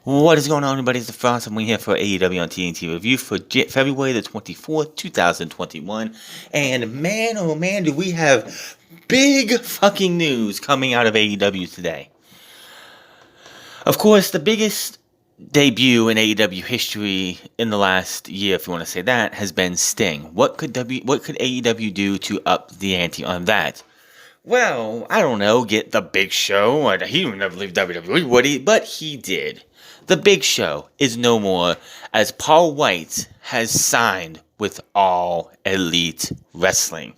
What is going on, everybody? It's the Frost, and we're here for AEW on TNT review for February the 24th, 2021. And man, oh man, do we have big fucking news coming out of AEW today. Of course, the biggest debut in AEW history in the last year, if you want to say that, has been Sting. What could AEW do to up the ante on that? Well, I don't know, get the Big Show. He would never leave WWE, would he? But he did. The Big Show is no more, as Paul Wight has signed with All Elite Wrestling.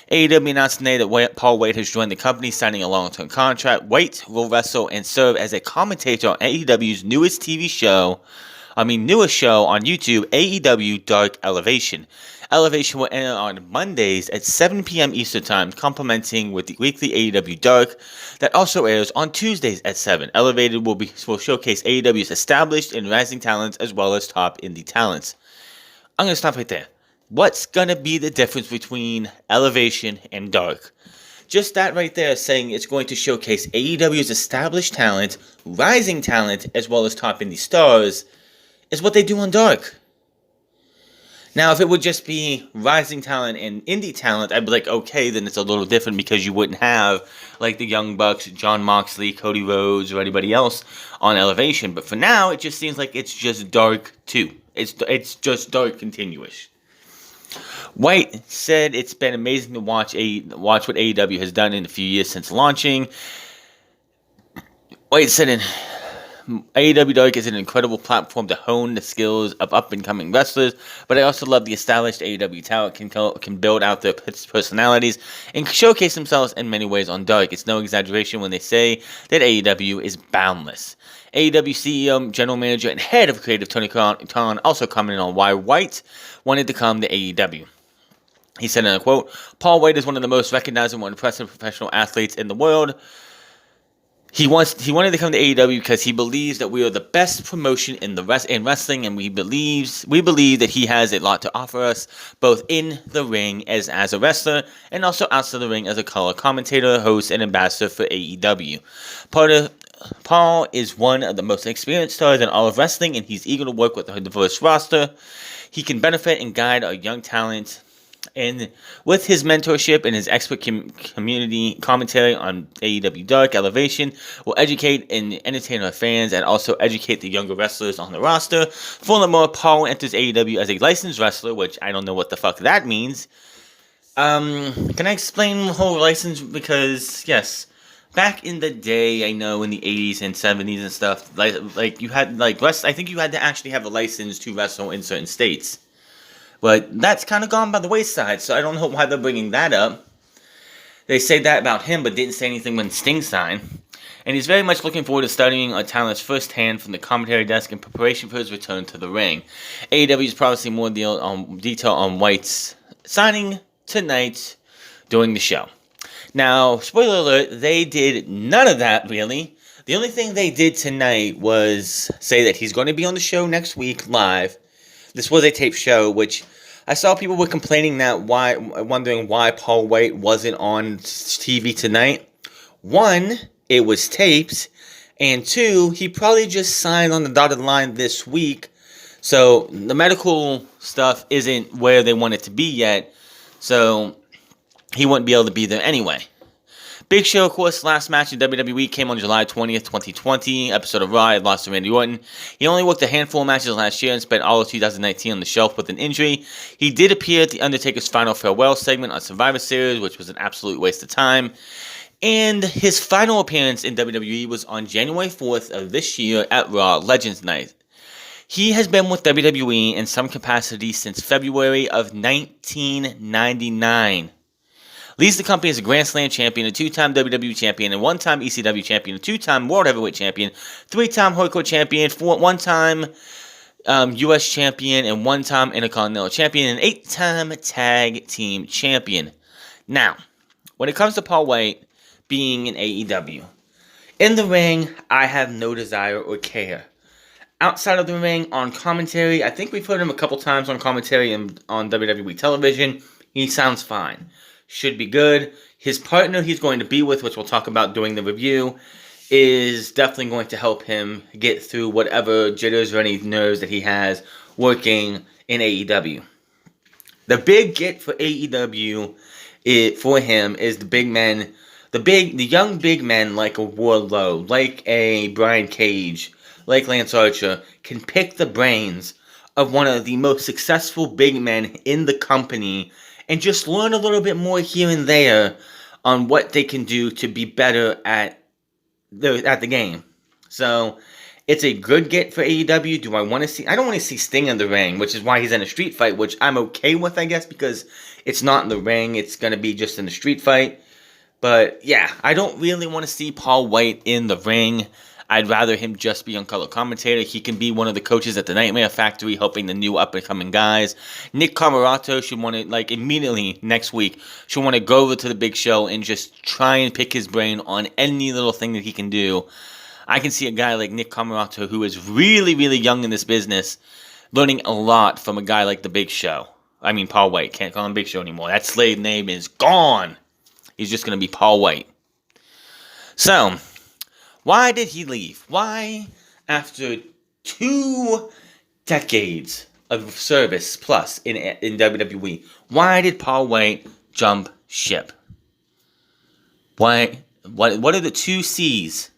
AEW announced today that Paul Wight has joined the company, signing a long-term contract. Wight will wrestle and serve as a commentator on AEW's newest show on YouTube, AEW Dark Elevation. Elevation will air on Mondays at 7 p.m. Eastern Time, complementing with the weekly AEW Dark that also airs on Tuesdays at 7. Elevated will showcase AEW's established and rising talents as well as top indie talents. I'm going to stop right there. What's going to be the difference between Elevation and Dark? Just that right there saying it's going to showcase AEW's established talent, rising talent, as well as top indie stars is what they do on Dark. Now, if it would just be rising talent and indie talent, I'd be like, okay, then it's a little different because you wouldn't have, like, the Young Bucks, Jon Moxley, Cody Rhodes, or anybody else on Elevation. But for now, it just seems like it's just Dark too. It's just Dark continuous. White said it's been amazing to watch what AEW has done in the few years since launching. White said AEW Dark is an incredible platform to hone the skills of up-and-coming wrestlers, but I also love the established AEW talent can build out their personalities and showcase themselves in many ways on Dark. It's no exaggeration when they say that AEW is boundless. AEW CEO, General Manager, and Head of Creative Tony Khan also commented on why White wanted to come to AEW. He said in a quote, "Paul Wight is one of the most recognizable and impressive professional athletes in the world. He wanted to come to AEW because he believes that we are the best promotion in wrestling, and we believe that he has a lot to offer us, both in the ring as a wrestler, and also outside the ring as a color commentator, host, and ambassador for AEW. Paul is one of the most experienced stars in all of wrestling, and he's eager to work with a diverse roster. He can benefit and guide our young talent. And with his mentorship and his expert community commentary on AEW Dark Elevation, will educate and entertain our fans and also educate the younger wrestlers on the roster. Furthermore, Paul enters AEW as a licensed wrestler, which I don't know what the fuck that means. Can I explain the whole license? Because, yes, back in the day, I know in the 80s and 70s and stuff, like you had, I think you had to actually have a license to wrestle in certain states. But that's kind of gone by the wayside, so I don't know why they're bringing that up. They say that about him, but didn't say anything when Sting signed. And he's very much looking forward to studying our talents firsthand from the commentary desk in preparation for his return to the ring. AEW is promising more detail on White's signing tonight during the show. Now, spoiler alert, they did none of that, really. The only thing they did tonight was say that he's going to be on the show next week live. This was a taped show, which I saw people were complaining wondering why Paul Wight wasn't on TV tonight. One, it was taped, and two, he probably just signed on the dotted line this week, so the medical stuff isn't where they want it to be yet, so he wouldn't be able to be there anyway. Big Show, of course, last match in WWE came on July 20th, 2020, episode of Raw. He lost to Randy Orton. He only worked a handful of matches last year and spent all of 2019 on the shelf with an injury. He did appear at The Undertaker's Final Farewell segment on Survivor Series, which was an absolute waste of time. And his final appearance in WWE was on January 4th of this year at Raw Legends Night. He has been with WWE in some capacity since February of 1999. Leads the company as a Grand Slam champion, a two-time WWE champion, a one-time ECW champion, a two-time World Heavyweight champion, three-time Hardcore champion, one-time U.S. champion, and one-time Intercontinental champion, and 8-time Tag Team champion. Now, when it comes to Paul Wight being in AEW, in the ring, I have no desire or care. Outside of the ring, on commentary, I think we've heard him a couple times on commentary on WWE television. He sounds fine. Should be good. His partner he's going to be with, which we'll talk about during the review, is definitely going to help him get through whatever jitters or any nerves that he has working in AEW. The big get for AEW for him is the big men, the young big men like a Wardlow, like a Brian Cage, like Lance Archer, can pick the brains of one of the most successful big men in the company and just learn a little bit more here and there on what they can do to be better at the game. So it's a good get for AEW. Do I want to see? I don't want to see Sting in the ring, which is why he's in a street fight, which I'm okay with, I guess, because it's not in the ring. It's going to be just in a street fight. But yeah, I don't really want to see Paul White in the ring. I'd rather him just be on color commentator. He can be one of the coaches at the Nightmare Factory, helping the new up-and-coming guys. Nick Comoroto should want to, like, immediately next week, should want to go over to the big show and just try and pick his brain on any little thing that he can do. I can see a guy like Nick Comoroto, who is really, really young in this business, learning a lot from a guy like the Big Show. I mean, Paul White. Can't call him Big Show anymore. That slave name is gone. He's just going to be Paul White. So, why did he leave? Why, after 2 decades of service plus in WWE, why did Paul White jump ship? Why? What are the 2 C's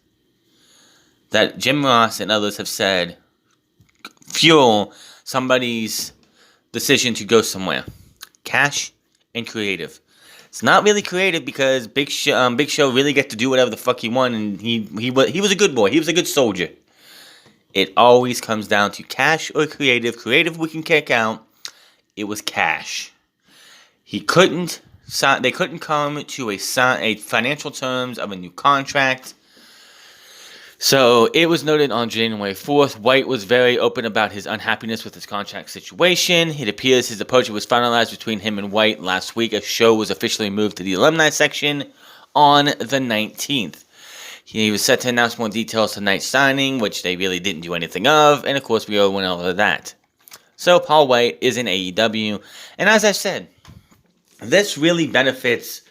that Jim Ross and others have said fuel somebody's decision to go somewhere? Cash and creative. It's not really creative because Big Show really got to do whatever the fuck he wanted, and he was a good boy. He was a good soldier. It always comes down to cash or creative. Creative we can kick out. It was cash. They couldn't come to a financial terms of a new contract. So it was noted on January 4th, White was very open about his unhappiness with his contract situation. It appears his approach was finalized between him and White last week. A show was officially moved to the alumni section on the 19th. He was set to announce more details tonight's signing, which they really didn't do anything of, and of course we all went over that. So Paul White is in AEW, and as I said, this really benefits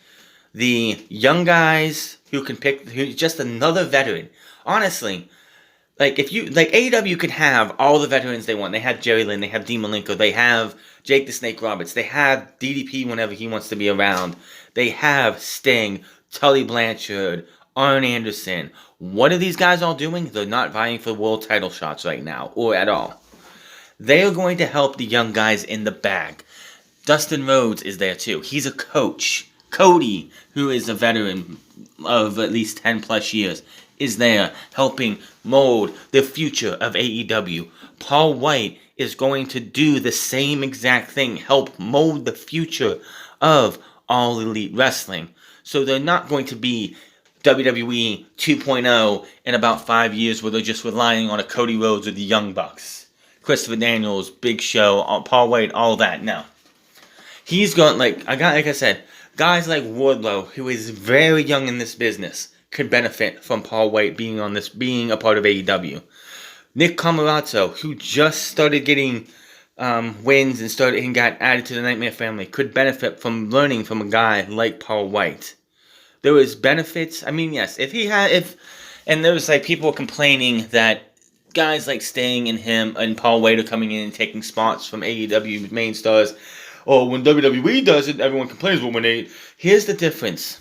the young guys who's just another veteran. Honestly, like AEW could have all the veterans they want. They have Jerry Lynn, they have Dean Malenko, they have Jake the Snake Roberts, they have DDP whenever he wants to be around. They have Sting, Tully Blanchard, Arn Anderson. What are these guys all doing? They're not vying for world title shots right now, or at all. They are going to help the young guys in the back. Dustin Rhodes is there too. He's a coach. Cody, who is a veteran of at least 10 plus years, is there helping mold the future of AEW. Paul White is going to do the same exact thing, help mold the future of All Elite Wrestling. So they're not going to be WWE 2.0 in about 5 years where they're just relying on a Cody Rhodes or the Young Bucks, Christopher Daniels, Big Show, Paul White, all that. No. He's going, like I said, guys like Wardlow, who is very young in this business, could benefit from Paul White being a part of AEW. Nick Comoroto, who just started getting wins and got added to the Nightmare family, could benefit from learning from a guy like Paul White. There was benefits. I mean, yes, and there was like people complaining that guys like Sting and him and Paul White are coming in and taking spots from AEW main stars. Or when WWE does it, everyone complains. Well, here's the difference.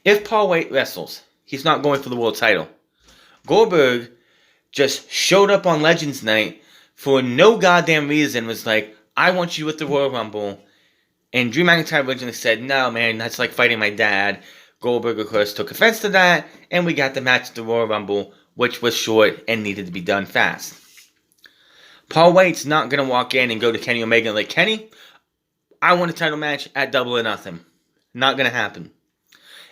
If Paul White wrestles, he's not going for the world title. Goldberg just showed up on Legends Night for no goddamn reason. Was like, I want you at the Royal Rumble. And Drew McIntyre originally said, no, man, that's like fighting my dad. Goldberg, of course, took offense to that. And we got the match at the Royal Rumble, which was short and needed to be done fast. Paul White's not going to walk in and go to Kenny Omega and like, Kenny, I want a title match at Double or Nothing. Not going to happen.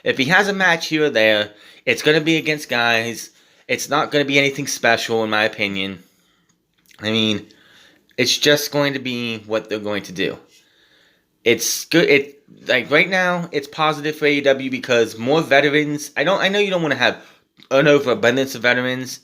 If he has a match here or there, it's going to be against guys. It's not going to be anything special, in my opinion. I mean, it's just going to be what they're going to do. It's good. Right now, it's positive for AEW because more veterans. I know you don't want to have an overabundance of veterans.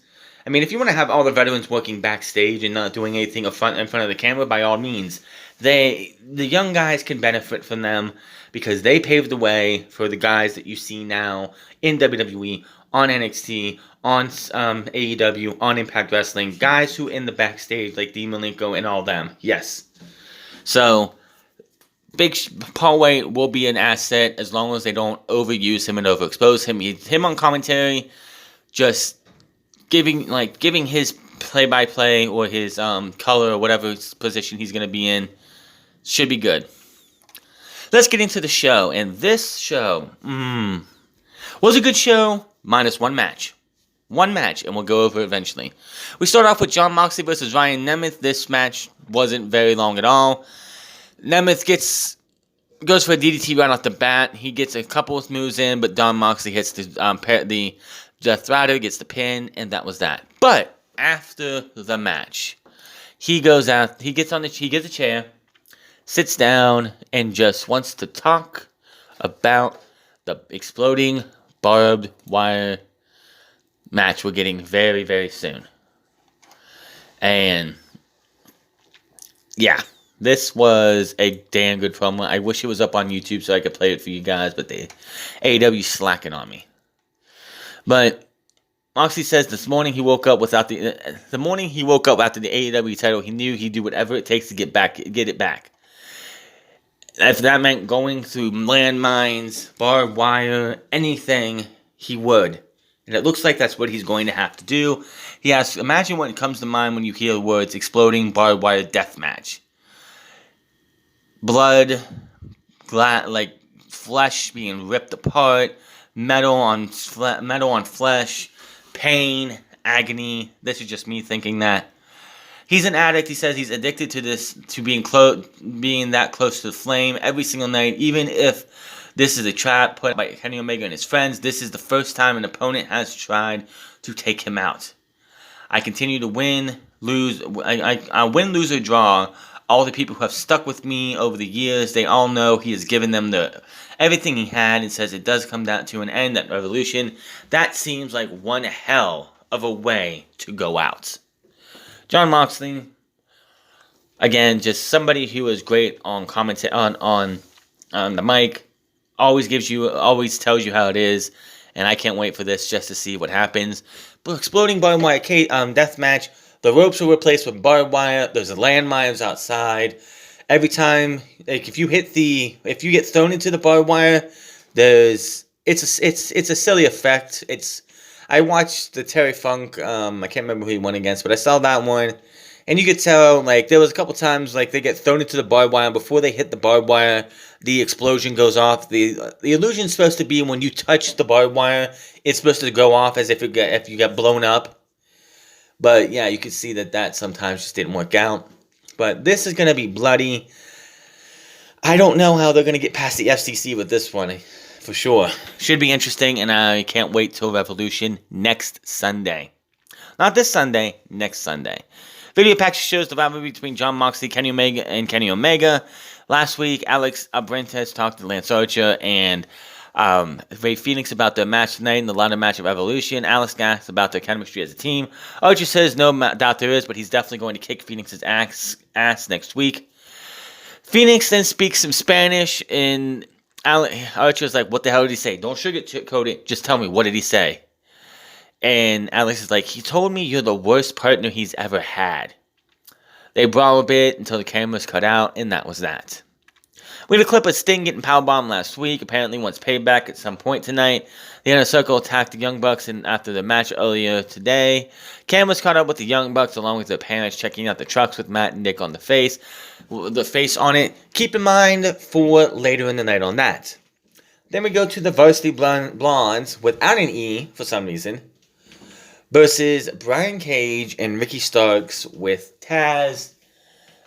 I mean, if you want to have all the veterans working backstage and not doing anything in front of the camera, by all means, the young guys can benefit from them because they paved the way for the guys that you see now in WWE, on NXT, on AEW, on Impact Wrestling, guys who in the backstage like Dean Malenko and all them. Yes. So Paul White will be an asset as long as they don't overuse him and overexpose him. Him on commentary, just giving his play-by-play or his color or whatever position he's going to be in should be good. Let's get into the show. And this show was a good show minus one match. One match, and we'll go over it eventually. We start off with Jon Moxley versus Ryan Nemeth. This match wasn't very long at all. Nemeth goes for a DDT right off the bat. He gets a couple of moves in, but Jon Moxley hits the Death Rider, gets the pin, and that was that. But after the match, he goes out, he gets a chair, sits down, and just wants to talk about the exploding barbed wire match we're getting very, very soon. And yeah, this was a damn good promo. I wish it was up on YouTube so I could play it for you guys, but AEW slacking on me. But Moxley says this morning he woke up after the AEW title. He knew he'd do whatever it takes to get it back. If that meant going through landmines, barbed wire, anything, he would. And it looks like that's what he's going to have to do. He asks, imagine what comes to mind when you hear the words exploding barbed wire death match. Blood, like flesh being ripped apart, metal on flesh, pain, agony. This is just me thinking that. He's an addict. He says he's addicted to this, to being that close to the flame every single night. Even if this is a trap put by Kenny Omega and his friends, this is the first time an opponent has tried to take him out. I continue to win, lose. I win, lose, or draw. All the people who have stuck with me over the years, they all know he has given them everything he had, and says it does come down to an end, that revolution. That seems like one hell of a way to go out. Jon Moxley, again, just somebody who is great on on the mic. Always tells you how it is, and I can't wait for this just to see what happens. But exploding barbed wire death match. The ropes were replaced with barbed wire. There's landmines outside. Every time, like if you get thrown into the barbed wire, it's a silly effect. I watched the Terry Funk. I can't remember who he won against, but I saw that one, and you could tell like there was a couple times like they get thrown into the barbed wire. Before they hit the barbed wire, the explosion goes off. The illusion's supposed to be when you touch the barbed wire, it's supposed to go off as if you get blown up. But yeah, you could see that sometimes just didn't work out. But this is going to be bloody. I don't know how they're going to get past the FCC with this one, for sure. Should be interesting, and I can't wait till Revolution next Sunday. Not this Sunday, next Sunday. Video package shows the rivalry between Jon Moxley, Kenny Omega. Last week, Alex Abrentes talked to Lance Archer and Ray Phoenix about their match tonight in the ladder match of Evolution. Alex asked about their chemistry as a team. Archer says no doubt there is, but he's definitely going to kick Phoenix's ass next week. Phoenix then speaks some Spanish, and Archer's like, what the hell did he say? Don't sugarcoat it. Just tell me, what did he say? And Alex is like, he told me you're the worst partner he's ever had. They brawl a bit until the cameras cut out, and that was that. We had a clip of Sting getting powerbombed last week. Apparently wants payback at some point tonight. The Inner Circle attacked the Young Bucks after the match earlier today. Cameras caught up with the Young Bucks along with their parents checking out the trucks with Matt and Nick on the face on it. Keep in mind for later in the night on that. Then we go to the Varsity Blondes without an E for some reason versus Brian Cage and Ricky Starks with Taz.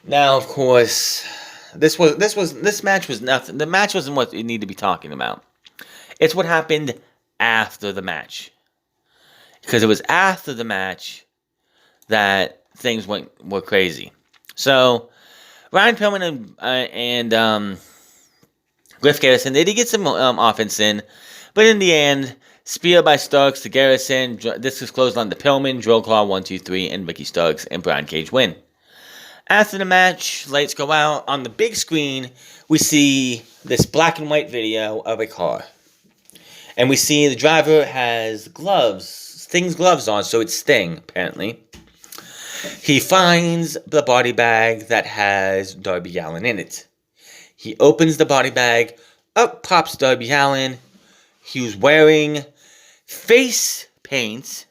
Now, of course, this match was nothing. The match wasn't what you need to be talking about. It's what happened after the match. Because it was after the match that things were crazy. So, Ryan Pillman and Griff Garrison, they did get some offense in. But in the end, Spear by Starks to Garrison. This is closed on to Pillman, Drill Claw 1, 2, 3, and Ricky Starks and Brian Cage win. After the match, lights go out. On the big screen, we see this black and white video of a car. And we see the driver has gloves, Sting's gloves on, so it's Sting, apparently. He finds the body bag that has Darby Allin in it. He opens the body bag. Up pops Darby Allin. He was wearing face paint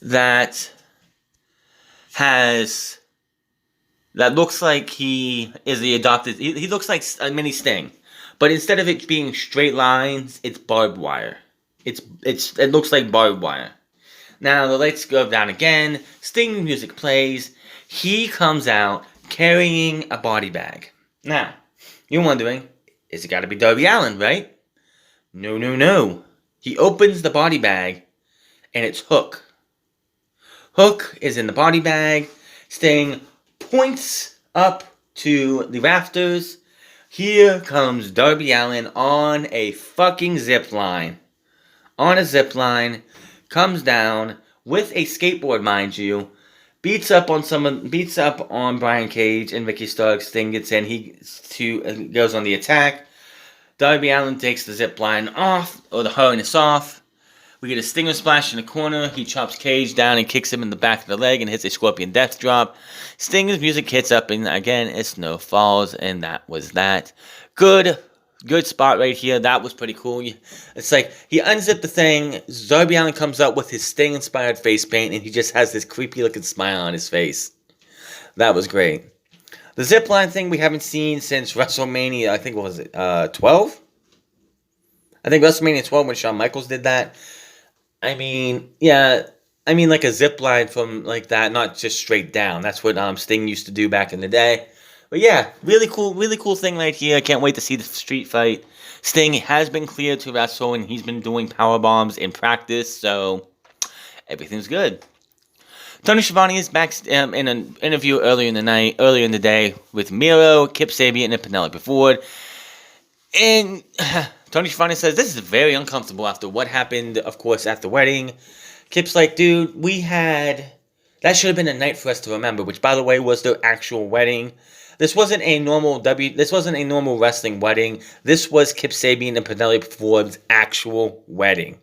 that looks like he is the adopted. He looks like a mini Sting, but instead of it being straight lines, it's barbed wire. It looks like barbed wire. Now the lights go down again. Sting music plays. He comes out carrying a body bag. Now you're wondering, is it got to be Darby Allin, right? No. He opens the body bag, and it's Hook. Hook is in the body bag. Sting points up to the rafters. Here comes Darby Allin on a fucking zip line. On a zip line, comes down with a skateboard, mind you. Beats up on Brian Cage and Ricky Starks. Sting gets in. He goes on the attack. Darby Allin takes the zip line off, or the harness off. We get a Stinger splash in the corner. He chops Cage down and kicks him in the back of the leg and hits a Scorpion Death Drop. Stinger's music hits up, and again, it's no falls, and that was that. Good spot right here. That was pretty cool. It's like he unzipped the thing. Darby Allin comes up with his Sting-inspired face paint, and he just has this creepy-looking smile on his face. That was great. The zipline thing we haven't seen since WrestleMania, I think, what was it, 12? I think WrestleMania 12 when Shawn Michaels did that. I mean, like a zipline from like that, not just straight down. That's what Sting used to do back in the day. But yeah, really cool thing right here. I can't wait to see the street fight. Sting has been cleared to wrestle, and he's been doing power bombs in practice, so everything's good. Tony Schiavone is back in an interview earlier in the day with Miro, Kip Sabian, and Penelope Ford. And Tony Schiavone says, this is very uncomfortable after what happened, of course, at the wedding. Kip's like, dude, that should have been a night for us to remember, which, by the way, was their actual wedding. This wasn't a normal wrestling wedding. This was Kip Sabian and Penelope Ford's actual wedding.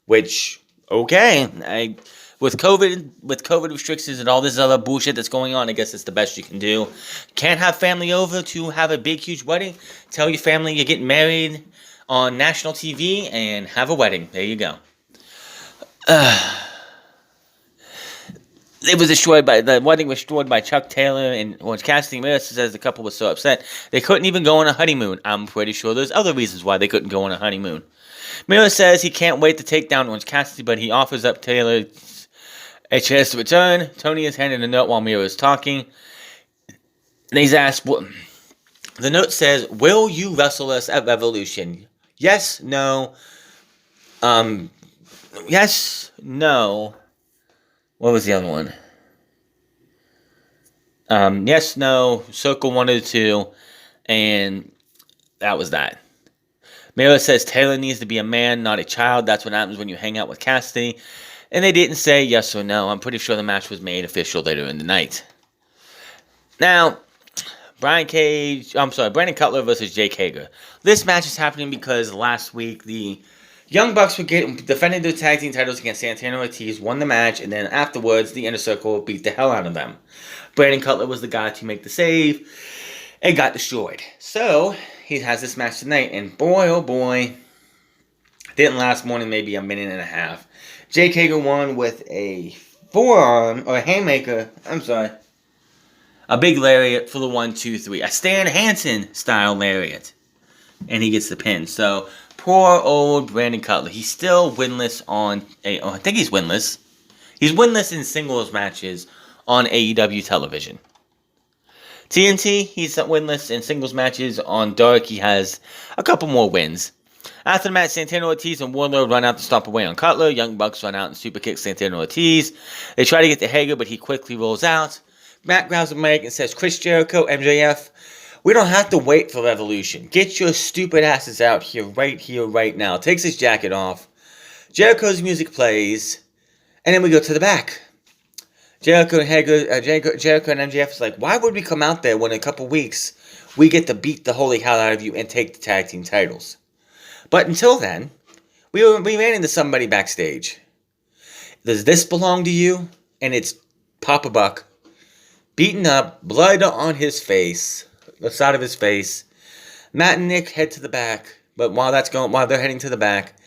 Which, okay, With COVID restrictions and all this other bullshit that's going on, I guess it's the best you can do. Can't have family over to have a big, huge wedding? Tell your family you're getting married on national TV and have a wedding. There you go. The wedding was destroyed by Chuck Taylor and Orange Cassidy. Miro says the couple was so upset they couldn't even go on a honeymoon. I'm pretty sure there's other reasons why they couldn't go on a honeymoon. Miro says he can't wait to take down Orange Cassidy, but he offers up Taylor a chance to return. Tony is handing a note while Miro is talking. And he's asked, the note says, will you wrestle us at Revolution? Yes, no. Yes, no. What was the other one? Yes, no, circle 1 or 2, and that was that. Miro says Taylor needs to be a man, not a child. That's what happens when you hang out with Cassidy. And they didn't say yes or no. I'm pretty sure the match was made official later in the night. Now, Brandon Cutler versus Jake Hager. This match is happening because last week the Young Bucks were defending their tag team titles against Santana Ortiz, won the match, and then afterwards the Inner Circle beat the hell out of them. Brandon Cutler was the guy to make the save and got destroyed. So he has this match tonight, and boy, oh boy, didn't last more than maybe a minute and a half. Jake Hager won with a forearm, or a haymaker, a big lariat for the 1, 2, 3. A Stan Hansen style lariat. And he gets the pin. So, poor old Brandon Cutler. He's still winless I think he's winless. He's winless in singles matches on AEW television. TNT, he's winless in singles matches. On Dark, he has a couple more wins. After the match, Santana Ortiz and Warlord run out to stomp away on Cutler. Young Bucks run out and super kick Santana Ortiz. They try to get to Hager, but he quickly rolls out. Matt grabs the mic and says, Chris Jericho, MJF, we don't have to wait for Revolution. Get your stupid asses out here, right now. Takes his jacket off. Jericho's music plays, and then we go to the back. Jericho and Hager, Jericho and MJF is like, why would we come out there when in a couple weeks we get to beat the holy hell out of you and take the tag team titles? But until then, we ran into somebody backstage. Does this belong to you? And it's Papa Buck, beaten up, blood on his face, the side of his face. Matt and Nick head to the back, but while they're heading to the back,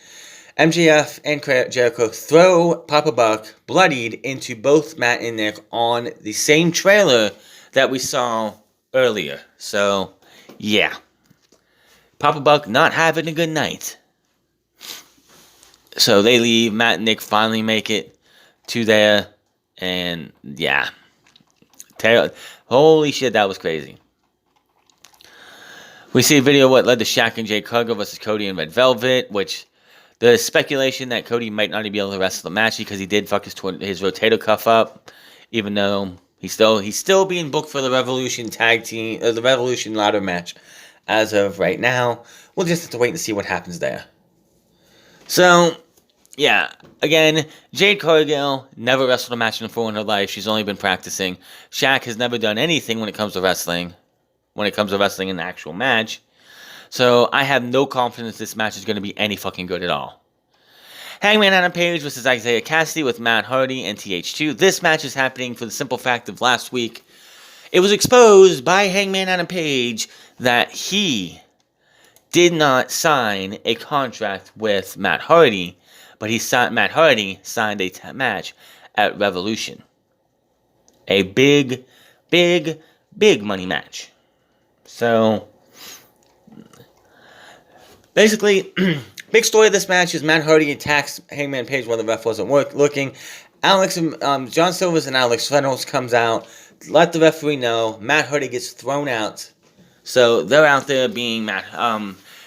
MJF and Jericho throw Papa Buck bloodied into both Matt and Nick on the same trailer that we saw earlier. So, yeah. Papa Buck not having a good night. So they leave. Matt and Nick finally make it to there. And, yeah. Holy shit, that was crazy. We see a video of what led to Shaq and Jay Cargill versus Cody and Red Velvet, which... There's speculation that Cody might not be able to wrestle the match because he did fuck his rotator cuff up, even though he's still being booked for the Revolution tag team, the Revolution ladder match. As of right now, we'll just have to wait and see what happens there. So, yeah, again, Jade Cargill never wrestled a match before in her life. She's only been practicing. Shaq has never done anything when it comes to wrestling. When it comes to wrestling in an actual match. So, I have no confidence this match is going to be any fucking good at all. Hangman Adam Page versus Isaiah Cassidy with Matt Hardy and TH2. This match is happening for the simple fact of last week. It was exposed by Hangman Adam Page that he did not sign a contract with Matt Hardy, but Matt Hardy signed a match at Revolution. A big, big, big money match. So... Basically, big story of this match is Matt Hardy attacks Hangman Page while the ref wasn't looking. John Silvers and Alex Reynolds comes out, let the referee know. Matt Hardy gets thrown out. So they're out there being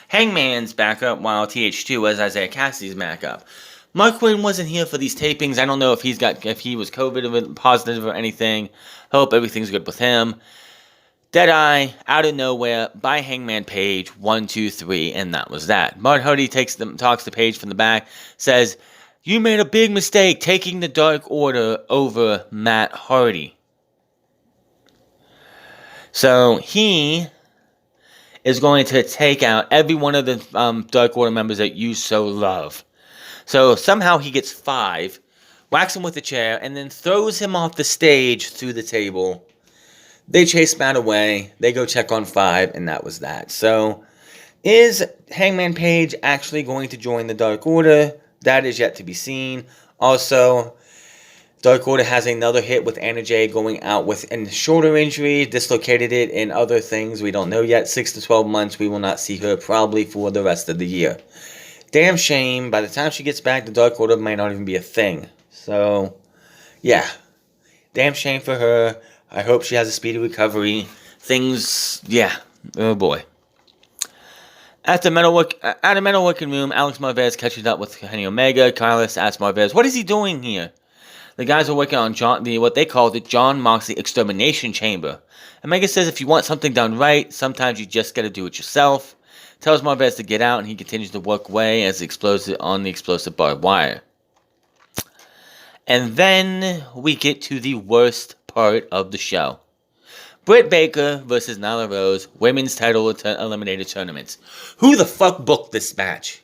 Hangman's backup while TH2 was Isaiah Cassidy's backup. Mark Quinn wasn't here for these tapings. I don't know if he was COVID positive or anything. Hope everything's good with him. Deadeye, out of nowhere, by Hangman Page, 1, 2, 3, and that was that. Matt Hardy talks to Page from the back, says, "You made a big mistake taking the Dark Order over Matt Hardy." So he is going to take out every one of the Dark Order members that you so love. So somehow he gets 5, whacks him with a chair, and then throws him off the stage through the table. They chase Matt away. They go check on 5, and that was that. So, is Hangman Page actually going to join the Dark Order? That is yet to be seen. Also, Dark Order has another hit with Anna Jay going out with a shoulder injury, dislocated it, and other things we don't know yet. 6 to 12 months, we will not see her probably for the rest of the year. Damn shame. By the time she gets back, the Dark Order might not even be a thing. So, yeah. Damn shame for her. I hope she has a speedy recovery. Yeah. Oh boy. At the metalworking room, Alex Marvez catches up with Kenny Omega. Kailis asks Marvez, "What is he doing here?" The guys are working on what they call the John Moxley Extermination Chamber. Omega says if you want something done right, sometimes you just gotta do it yourself. Tells Marvez to get out, and he continues to work away as on the explosive barbed wire. And then we get to the worst part of the show. Britt Baker versus Nyla Rose, women's title eliminator tournaments. Who the fuck booked this match?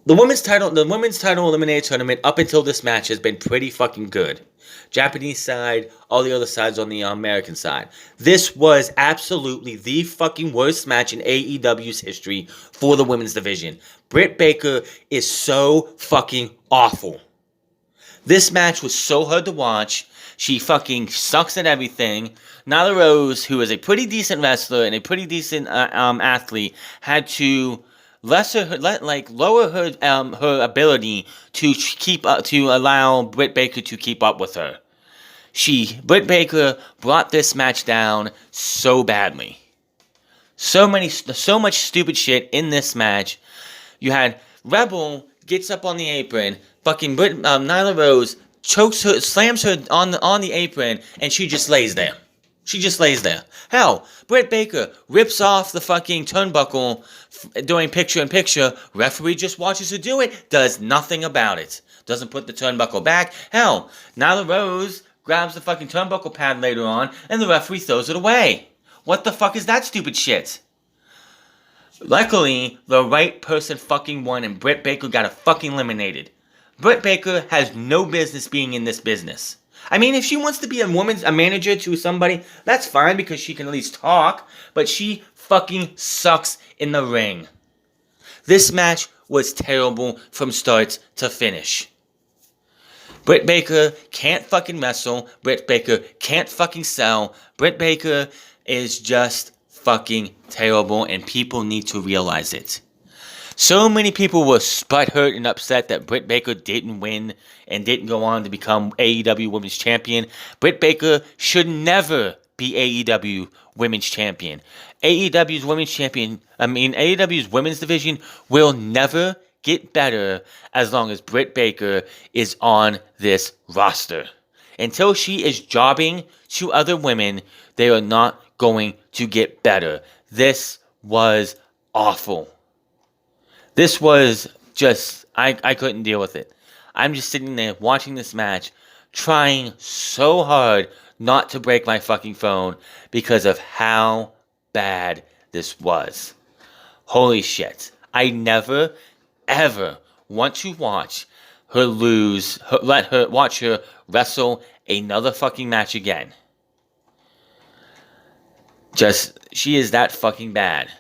The women's title eliminator tournament up until this match has been pretty fucking good. Japanese side, all the other sides on the American side. This was absolutely the fucking worst match in AEW's history for the women's division. Britt Baker is so fucking awful. This match was so hard to watch. She fucking sucks at everything. Nyla Rose, who is a pretty decent wrestler and a pretty decent athlete, had to lower her ability to allow Britt Baker to keep up with her. Britt Baker brought this match down so badly. So much stupid shit in this match. You had Rebel gets up on the apron, fucking Nyla Rose slams her on the apron, and she just lays there. She just lays there. Hell, Britt Baker rips off the fucking turnbuckle doing picture-in-picture. Referee just watches her do it. Does nothing about it. Doesn't put the turnbuckle back. Hell, Nyla Rose grabs the fucking turnbuckle pad later on, and the referee throws it away. What the fuck is that stupid shit? Luckily, the right person fucking won, and Britt Baker got fucking eliminated. Britt Baker has no business being in this business. I mean, if she wants to be a manager to somebody, that's fine because she can at least talk, but she fucking sucks in the ring. This match was terrible from start to finish. Britt Baker can't fucking wrestle. Britt Baker can't fucking sell. Britt Baker is just fucking terrible, and people need to realize it. So many people were butthurt and upset that Britt Baker didn't win and didn't go on to become AEW Women's Champion. Britt Baker should never be AEW Women's Champion. AEW's Women's Division will never get better as long as Britt Baker is on this roster. Until she is jobbing to other women, they are not going to get better. This was awful. This was just, I couldn't deal with it. I'm just sitting there watching this match, trying so hard not to break my fucking phone because of how bad this was. Holy shit. I never, ever want to watch her watch her wrestle another fucking match again. She is that fucking bad.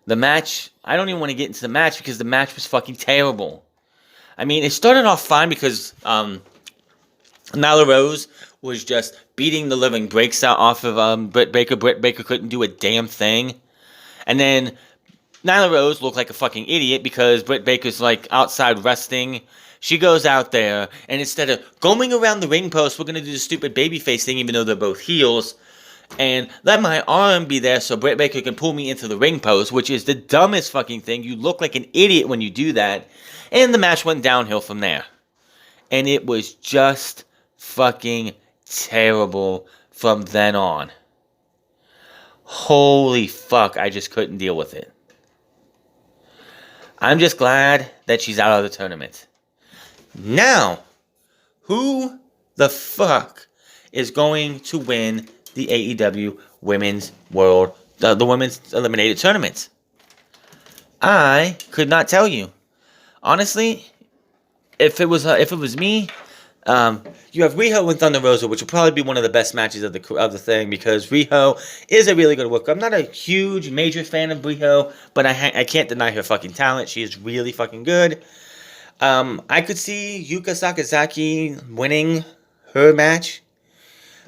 The match, I don't even want to get into the match because the match was fucking terrible. I mean, it started off fine because Nyla Rose was just beating the living breaks out off of Britt Baker. Britt Baker couldn't do a damn thing. And then Nyla Rose looked like a fucking idiot because Britt Baker's like outside resting. She goes out there, and instead of going around the ring post, we're going to do the stupid babyface thing even though they're both heels. And let my arm be there so Britt Baker can pull me into the ring post, which is the dumbest fucking thing. You look like an idiot when you do that. And the match went downhill from there. And it was just fucking terrible from then on. Holy fuck, I just couldn't deal with it. I'm just glad that she's out of the tournament. Now, who the fuck is going to win the AEW Women's the Women's Eliminated Tournament? I could not tell you. Honestly, if it was me, you have Riho and Thunder Rosa, which will probably be one of the best matches of the thing because Riho is a really good worker. I'm not a huge major fan of Riho, but I can't deny her fucking talent. She is really fucking good. I could see Yuka Sakazaki winning her match.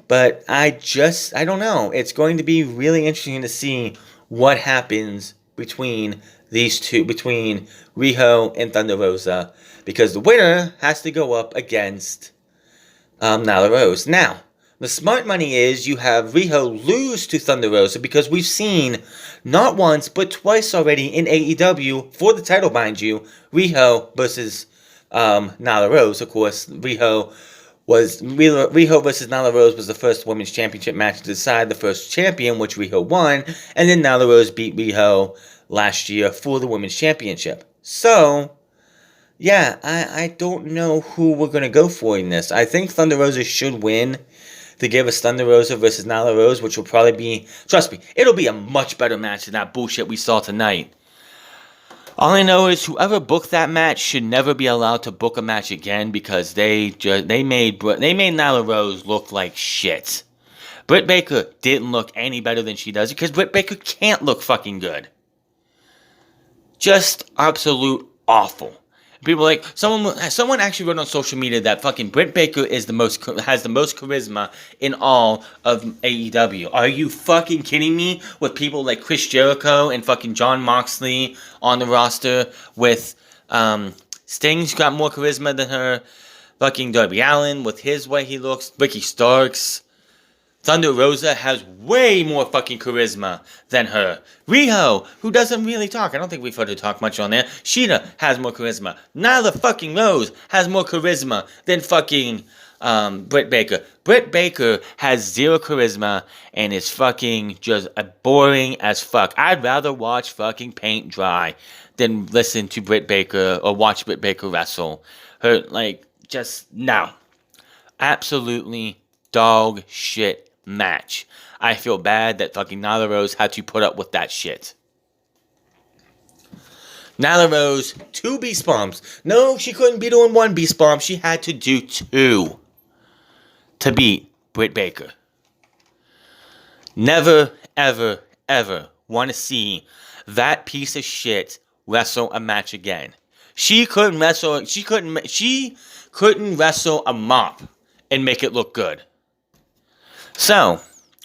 But I don't know. It's going to be really interesting to see what happens between these two, between Riho and Thunder Rosa, because the winner has to go up against Nyla Rose. Now, the smart money is you have Riho lose to Thunder Rosa because we've seen not once but twice already in AEW for the title, mind you, Riho versus Nyla Rose. Of course, Riho versus Nyla Rose was the first women's championship match to decide the first champion, which Riho won, and then Nyla Rose beat Riho last year for the women's championship. So, yeah, I don't know who we're going to go for in this. I think Thunder Rosa should win to give us Thunder Rosa versus Nyla Rose, which will probably be, trust me, it'll be a much better match than that bullshit we saw tonight. All I know is whoever booked that match should never be allowed to book a match again because they made Nyla Rose look like shit. Britt Baker didn't look any better than she does because Britt Baker can't look fucking good. Just absolute awful. People like someone actually wrote on social media that fucking Britt Baker has the most charisma in all of AEW. Are you fucking kidding me? With people like Chris Jericho and fucking Jon Moxley on the roster, with Sting's got more charisma than her. Fucking Darby Allin with his way he looks. Ricky Starks. Thunder Rosa has way more fucking charisma than her. Riho, who doesn't really talk. I don't think we've heard her talk much on there. Sheeta has more charisma. Nyla fucking Rose has more charisma than fucking Britt Baker. Britt Baker has zero charisma and is fucking just boring as fuck. I'd rather watch fucking paint dry than listen to Britt Baker or watch Britt Baker wrestle. Her, just no. Absolutely dog shit match. I feel bad that fucking Nyla Rose had to put up with that shit. Nyla Rose, 2 beast bombs. No, she couldn't be doing 1 beast bomb. She had to do 2 to beat Britt Baker. Never, ever, ever want to see that piece of shit wrestle a match again. She couldn't wrestle a mop and make it look good. So,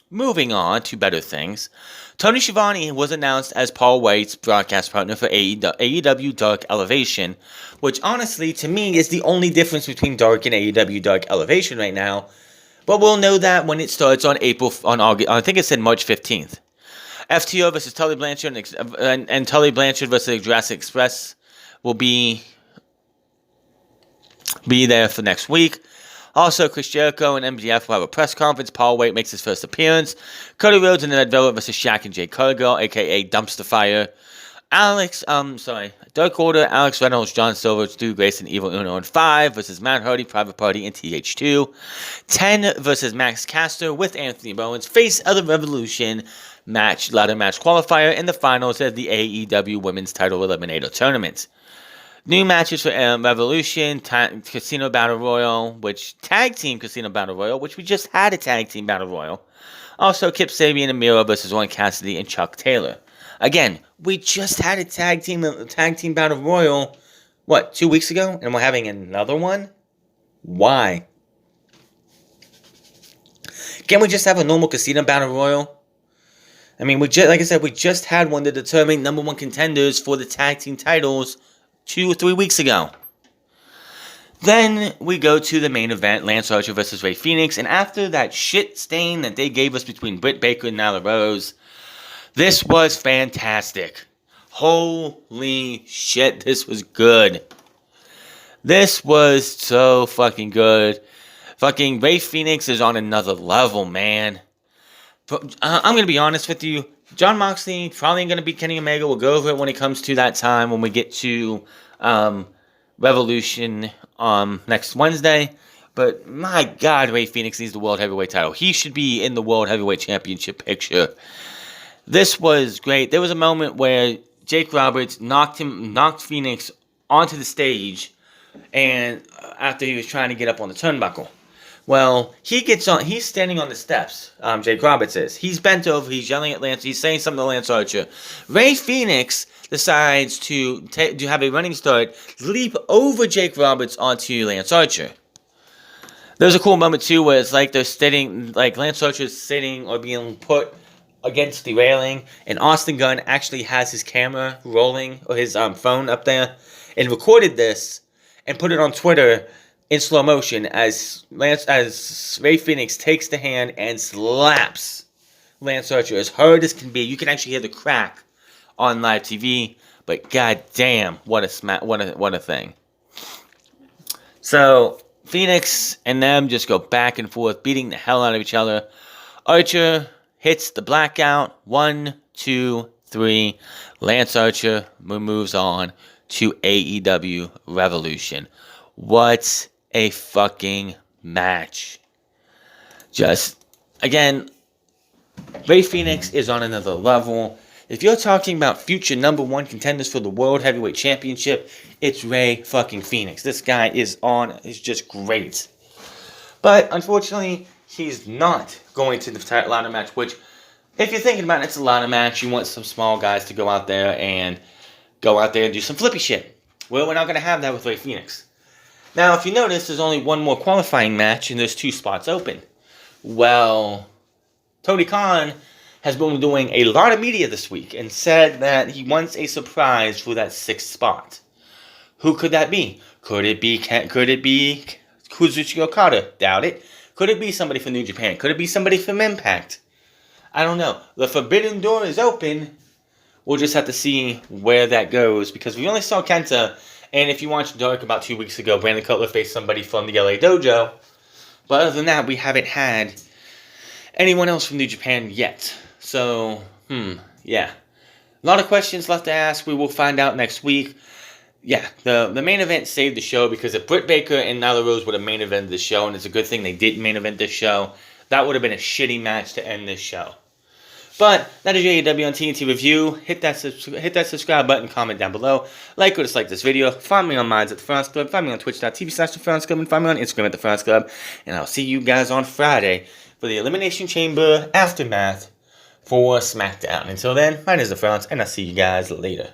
moving on to better things. Tony Schiavone was announced as Paul Wight's broadcast partner for AEW Dark Elevation, which honestly, to me, is the only difference between Dark and AEW Dark Elevation right now. But we'll know that when it starts on August, I think it said March 15th. FTO versus Tully Blanchard and Tully Blanchard versus Jurassic Express will be there for next week. Also, Chris Jericho and MJF will have a press conference. Paul Wight makes his first appearance. Cody Rhodes and Ed Velvet versus Shaq and Jay Cargill, a.k.a. Dumpster Fire. Dark Order, Alex Reynolds, John Silver, Stu Grayson, Evil Uno, and 5 versus Matt Hardy, Private Party, and TH2. 10 versus Max Caster with Anthony Bowens. Face of the Revolution ladder match qualifier in the finals of the AEW Women's Title Eliminator Tournament. New matches for Revolution, Casino Battle Royal, Tag Team Casino Battle Royal, which we just had a Tag Team Battle Royal. Also, Kip Sabian and Miro versus Orange Cassidy and Chuck Taylor. Again, we just had a Tag Team Battle Royal, 2 weeks ago? And we're having another one? Why? Can't we just have a normal Casino Battle Royal? I mean, we just had one to determine number 1 contenders for the Tag Team titles 2 or 3 weeks ago. Then we go to the main event, Lance Archer versus Rey Fenix, and after that shit stain that they gave us between Britt Baker and Nyla Rose, this was fantastic. Holy shit, this was good. This was so fucking good. Fucking Rey Fenix is on another level, man. I'm going to be honest with you. Jon Moxley probably going to beat Kenny Omega. We'll go over it when it comes to that time when we get to Revolution next Wednesday. But my God, Rey Fenix needs the World Heavyweight title. He should be in the World Heavyweight Championship picture. This was great. There was a moment where Jake Roberts knocked Fenix onto the stage, and after he was trying to get up on the turnbuckle. Well, he's standing on the steps, Jake Roberts is. He's bent over, he's yelling at Lance, he's saying something to Lance Archer. Rey Fenix decides to have a running start, leap over Jake Roberts onto Lance Archer. There's a cool moment, too, where it's like they're sitting, like Lance Archer's sitting or being put against the railing, and Austin Gunn actually has his camera rolling, or his phone up there, and recorded this, and put it on Twitter in slow motion as Rey Fenix takes the hand and slaps Lance Archer as hard as can be. You can actually hear the crack on live TV, but god damn, what a thing. So Phoenix and them just go back and forth, beating the hell out of each other. Archer hits the blackout. 1, 2, 3. Lance Archer moves on to AEW Revolution. What a fucking match. Just, again, Rey Fenix is on another level. If you're talking about future number 1 contenders for the World Heavyweight Championship, it's Rey fucking Fenix. This guy is just great. But, unfortunately, he's not going to the ladder match, which, if you're thinking about it, it's a ladder match. You want some small guys to go out there and do some flippy shit. Well, we're not going to have that with Rey Fenix. Now, if you notice, there's only one more qualifying match, and there's 2 spots open. Well, Tony Khan has been doing a lot of media this week and said that he wants a surprise for that 6th spot. Who could that be? Could it be Kazuchika Okada? Doubt it. Could it be somebody from New Japan? Could it be somebody from Impact? I don't know. The forbidden door is open. We'll just have to see where that goes, because we only saw Kenta. And if you watched Dark about 2 weeks ago, Brandon Cutler faced somebody from the LA Dojo. But other than that, we haven't had anyone else from New Japan yet. So, yeah. A lot of questions left to ask. We will find out next week. Yeah, the main event saved the show because if Britt Baker and Nyla Rose would have main evented the show, and it's a good thing they didn't main event this show, that would have been a shitty match to end this show. But that is your AEW on TNT review. Hit that subscribe button, comment down below, like or dislike this video. Find me on Minds at the France Club. Find me on twitch.tv/the France Club, and find me on Instagram at the France Club. And I'll see you guys on Friday for the Elimination Chamber aftermath for SmackDown. Until then, my name is the France, and I'll see you guys later.